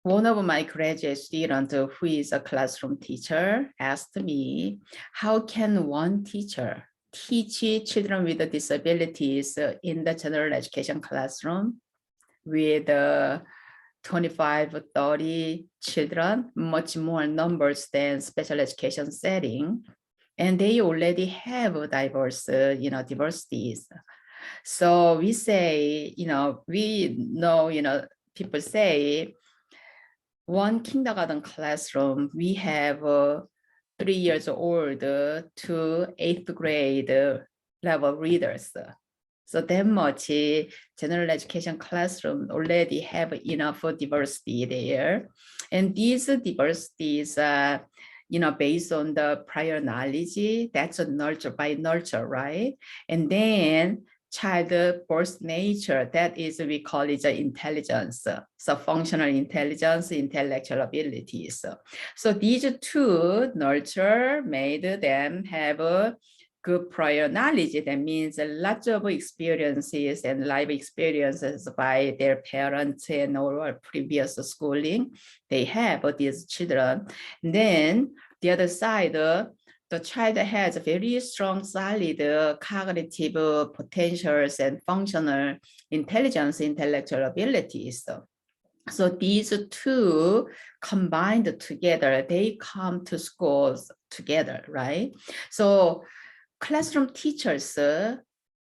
one of my graduate students who is a classroom teacher asked me, how can one teacher teach children with disabilities in the general education classroom with 25, 30 children, much more numbers than special education setting. And they already have diverse, diversities. So we say, people say, one kindergarten classroom, we have 3 years old to 8th grade level readers. So that much general education classroom already have enough diversity there. And these diversities are, based on the prior knowledge, that's a nurture by nurture, right? And then child birth nature, that is, we call it intelligence. So functional intelligence, intellectual abilities. So these two nurture made them have a good prior knowledge. That means a lot of experiences and life experiences by their parents and or previous schooling. They have these children. And then the other side, the child has very strong, solid cognitive potentials and functional intelligence, intellectual abilities. So these two combined together, they come to schools together, right? So classroom teachers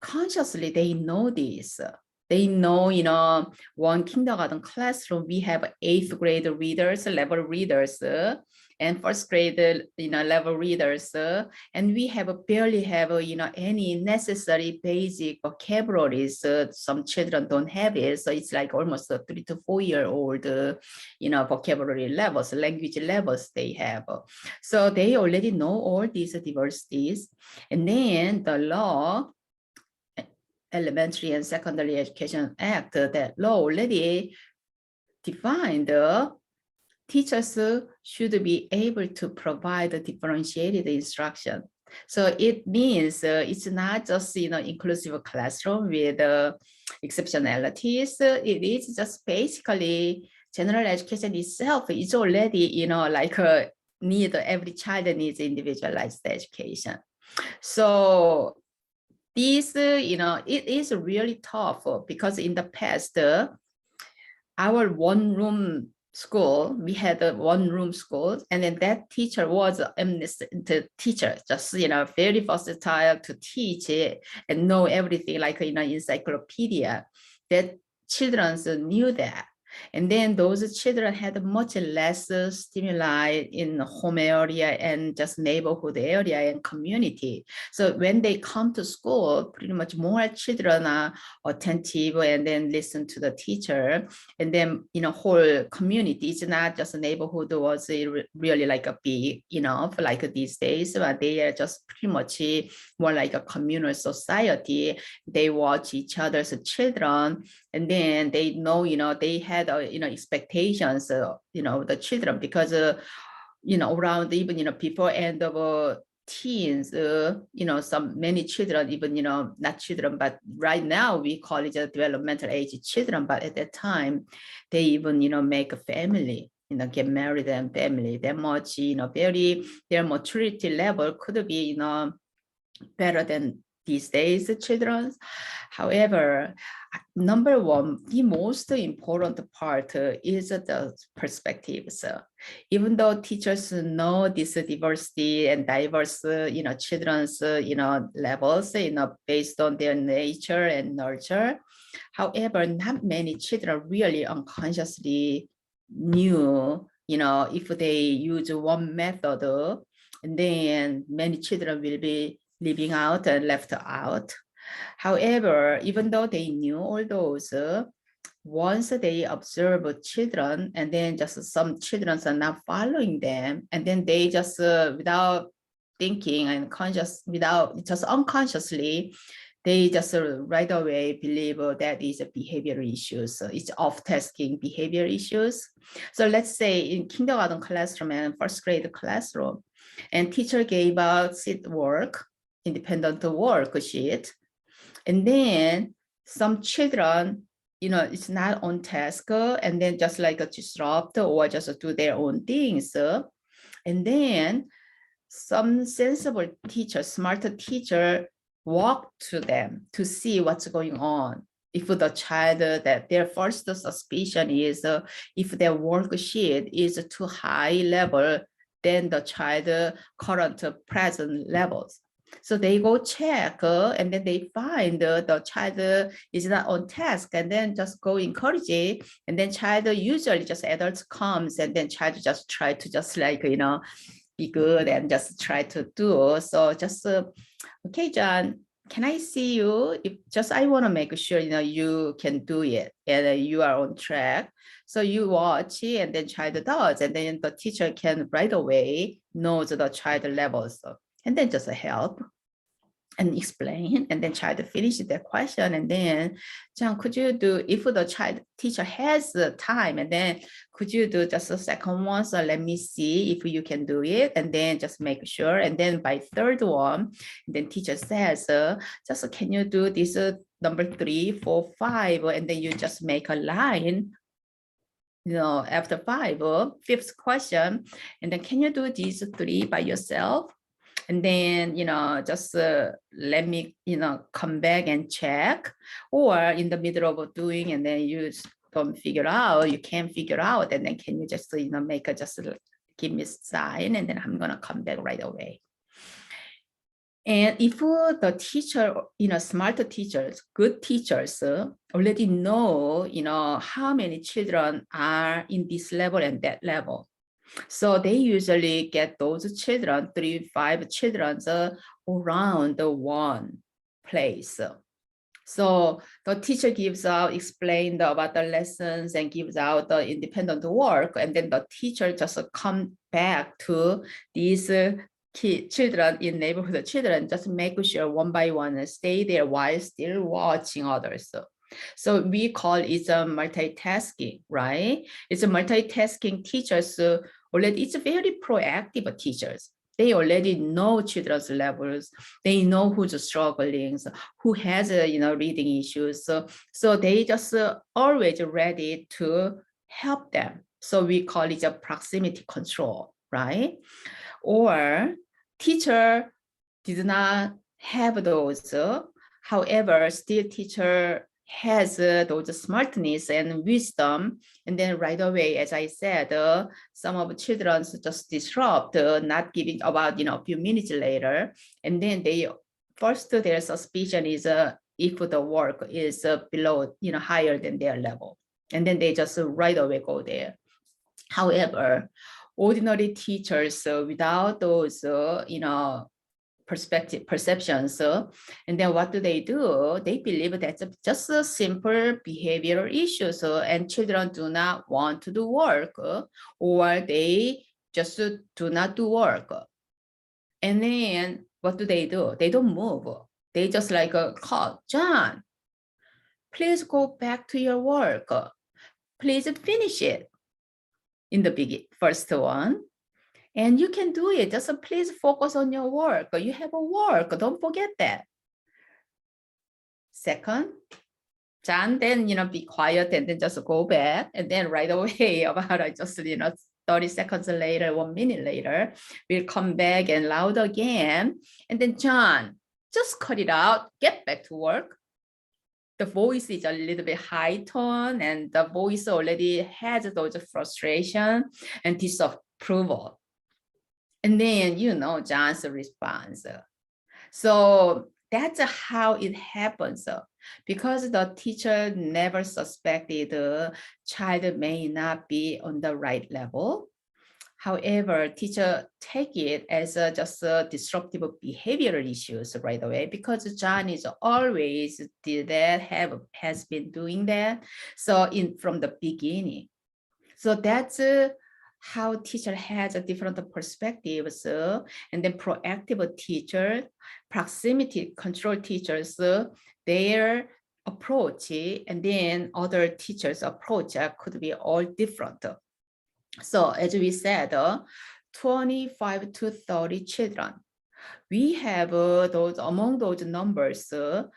consciously, they know this. They know, one kindergarten classroom, we have 8th grade readers, level readers, and 1st grade, level readers, and we barely have, any necessary basic vocabularies. Some children don't have it, so it's like almost a 3 to 4 year old, vocabulary levels, language levels they have. So they already know all these diversities, and then the law. Elementary and Secondary Education Act, that law already defined teachers should be able to provide differentiated instruction. So it means it's not just inclusive classroom with exceptionalities. It is just basically general education itself is already like every child needs individualized education. So this, it is really tough because in the past, our one-room school, we had a one-room school, and then that teacher was the teacher, just very versatile to teach it and know everything like encyclopedia. That children knew that. And then those children had much less stimuli in home area and just neighborhood area and community. So when they come to school, pretty much more children are attentive and then listen to the teacher. And then, whole community, it's not just a neighborhood was really like a big, like these days, but they are just pretty much more like a communal society. They watch each other's children, and then they know, they had, expectations, the children, because, around even, before end of teens, many children, even, not children, but right now we call it a developmental age children, but at that time, they even, make a family, get married and family. That much, their maturity level could be, better than these days children. However, number one, the most important part is the perspectives. Even though teachers know this diversity and diverse, children's, levels, based on their nature and nurture. However, not many children really unconsciously knew, if they use one method, and then many children will be leaving out and left out. However, even though they knew all those, once they observe children, and then just some children are not following them, and then they just without thinking and just unconsciously, they just right away believe that is a behavior issues. It's off-tasking behavior issues. So let's say in kindergarten classroom and 1st grade classroom, and teacher gave out sheet work, independent worksheet, and then some children it's not on task, and then just like disrupt or just do their own things. And then some sensible teacher, smarter teacher walk to them to see what's going on. If the child that their first suspicion is if their worksheet is too high level than the child current present levels. So they go check and then they find the child is not on task, and then just go encourage it. And then child usually just adults comes and then child just try to just like, be good and just try to do. So just, okay, John, can I see you? If just, I want to make sure, you can do it and you are on track. So you watch it and then child does, and then the teacher can right away knows the child levels and then just help and explain, and then child finish their question. And then, John, could you do, if the child teacher has the time, and then could you do just a second one? So let me see if you can do it, and then just make sure. And then by third one, then teacher says, just can you do this number 3, 4, 5, and then you just make a line, after 5, fifth question, and then can you do these 3 by yourself? And then, just let me, come back and check, or in the middle of doing, and then you don't figure out, you can't figure out, and then can you just, make a, just give me a sign, and then I'm going to come back right away. And if the teacher, smarter teachers, good teachers already know, how many children are in this level and that level. So they usually get those children, 3, 5 children around the one place. So the teacher gives out, explain about the lessons and gives out the independent work. And then the teacher just come back to these children in neighborhood children, just make sure one by one stay there while still watching others. So we call it a multitasking, right? It's a multitasking teachers. Already, it's very proactive teachers. They already know children's levels. They know who's struggling, who has reading issues. So they just always ready to help them. So we call it a proximity control, right? Or teacher did not have those. However, still teacher has those smartness and wisdom, and then right away, as I said, some of the children just disrupt, not giving about a few minutes later, and then they first their suspicion is if the work is below higher than their level, and then they just right away go there. However, ordinary teachers without those perceptions, and then what do? They believe that's just a simple behavioral issues, and children do not want to do work, or they just do not do work. And then what do? They don't move. They just like call, John, please go back to your work. Please finish it in the first one. And you can do it. Just please focus on your work. You have a work. Don't forget that. Second, John, then, be quiet and then just go back. And then right away, about just, 30 seconds later, 1 minute later, we'll come back and loud again. And then, John, just cut it out. Get back to work. The voice is a little bit high tone, and the voice already has those frustration and disapproval. And then, John's response. So that's how it happens. Because the teacher never suspected the child may not be on the right level. However, teacher take it as just a disruptive behavioral issues right away, because John is always did that, has been doing that. So from the beginning. So that's how teacher has a different perspectives, and then proactive teacher, proximity control teachers, their approach, and then other teachers' approach could be all different. So as we said, 25 to 30 children. We have those among those numbers, the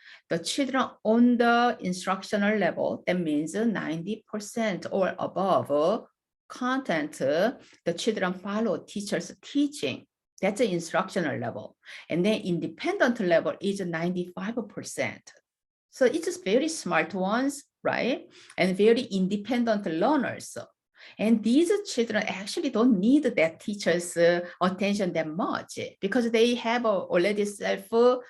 children on the instructional level, that means 90% or above content, the children follow teachers' teaching. That's the instructional level. And then independent level is 95%. So it's just very smart ones, right? And very independent learners. And these children actually don't need that teacher's attention that much because they have already sufficient.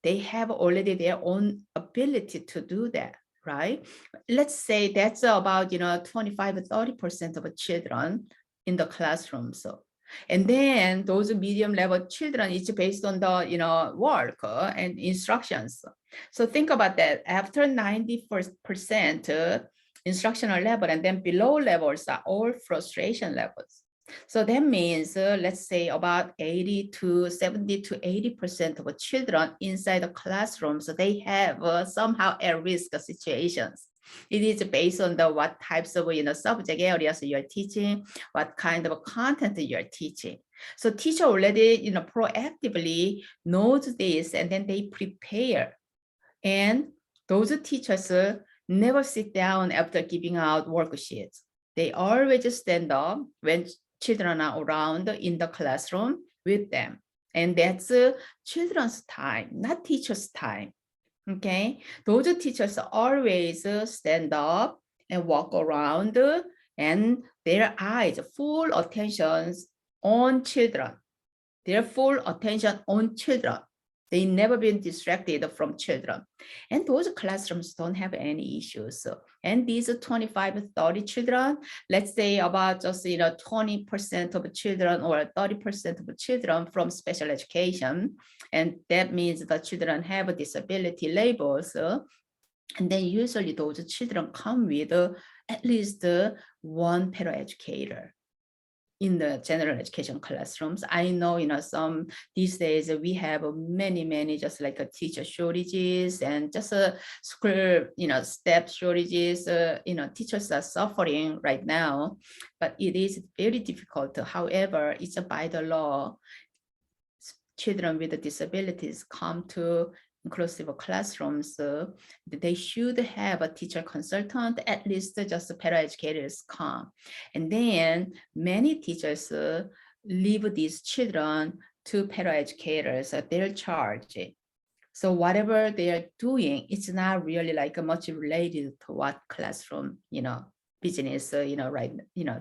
They have already their own ability to do that, right? Let's say that's about 25-30% of children in the classroom. So, and then those medium level children is based on the work and instructions. So think about that. After 90% instructional level, and then below levels are all frustration levels. So that means, let's say about 70 to 80% of children inside the classroom, so they have somehow at-risk situations. It is based on what types of subject areas you're teaching, what kind of content you're teaching. So teacher already proactively knows this, and then they prepare. And those teachers never sit down after giving out worksheets. They always stand up when children are around in the classroom with them. And that's children's time, not teachers' time. Okay, those teachers always stand up and walk around, and their eyes full attention on children. Their full attention on children. They never been distracted from children. And those classrooms don't have any issues. And these 25-30 children, let's say about just 20% of children or 30% of children from special education. And that means the children have disability labels. And then usually those children come with at least one paraeducator in the general education classrooms. I know, some these days we have many, just like a teacher shortages and just a school, staff shortages. Teachers are suffering right now, but it is very difficult. However, it's by the law. Children with disabilities come to inclusive classrooms, they should have a teacher consultant, at least just paraeducators come. And then many teachers leave these children to paraeducators at their charge. So whatever they are doing, it's not really like much related to what classroom, business, right,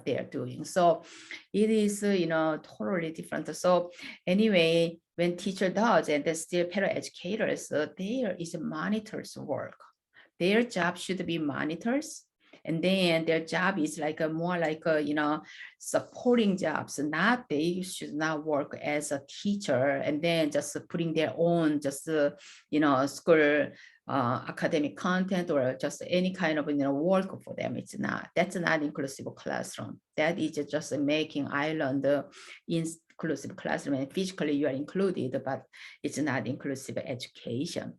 they are doing. So it is, totally different. So anyway, when teacher does, and then still paraeducators, there is monitors work. Their job should be monitors. And then their job is like more like supporting jobs. Not they should not work as a teacher and then just putting their own school academic content or just any kind of work for them. It's not. That's not inclusive classroom. That is just making island inclusive classroom, and physically you are included, but it's not inclusive education.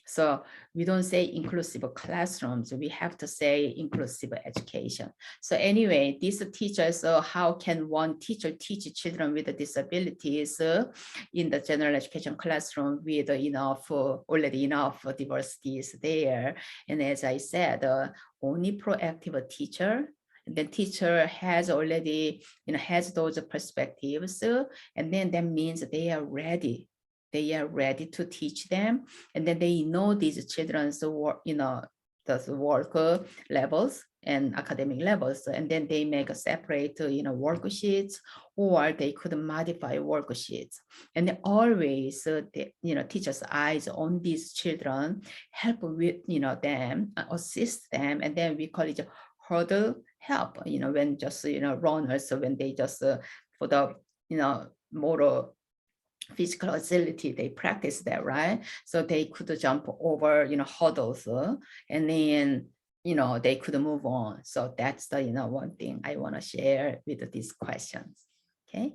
So we don't say inclusive classrooms, we have to say inclusive education. So anyway, these teachers, how can one teacher teach children with disabilities in the general education classroom with already enough diversities there? And as I said, only proactive teacher, the teacher has already, has those perspectives, and then that means they are ready. They are ready to teach them, and then they know these children's work, the work levels and academic levels, and then they make a separate, worksheets, or they could modify worksheets. And they always, teachers' eyes on these children, help with, them, assist them, and then we call it hurdle help. When just, runners, when they just for the, motor physical agility, they practice that, right? So they could jump over, hurdles, and then, they could move on. So that's the, one thing I want to share with these questions. Okay.